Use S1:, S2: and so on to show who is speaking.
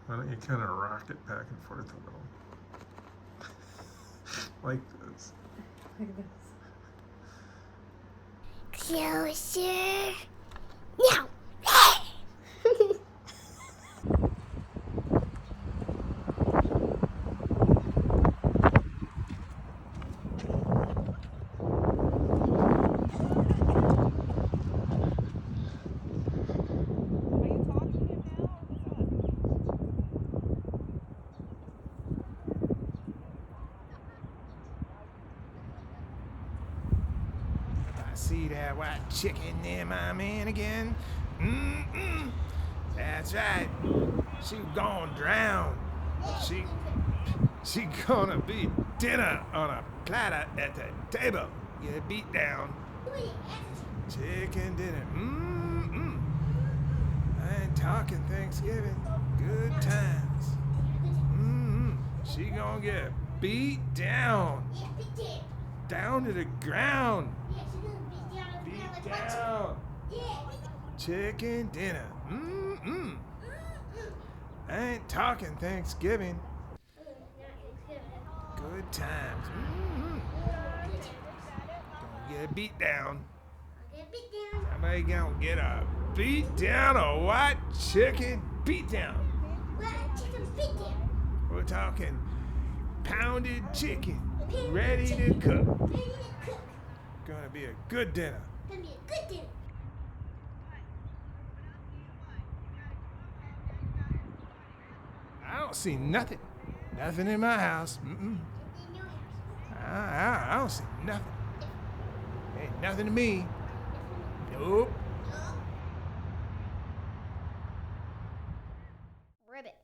S1: Why don't you kind of rock it back and forth a little? Like this.
S2: Like this.
S3: Closer. Now.
S4: See that white chicken there, my man, again? That's right. She gonna drown. She gonna be dinner on a platter at the table. Get beat down. Chicken dinner. I ain't talking Thanksgiving. Good times. She gonna get beat down. Down to the ground. Beat down. Chicken dinner. I ain't talking Thanksgiving. Good times. Gonna get beat down. Somebody gonna get a beat down, a white chicken beat down. We're talking pounded chicken, ready to cook. Gonna be a good dinner. I don't see nothing. Nothing in my house. I don't see nothing. Ain't nothing to me. Nope.
S3: Ribbit.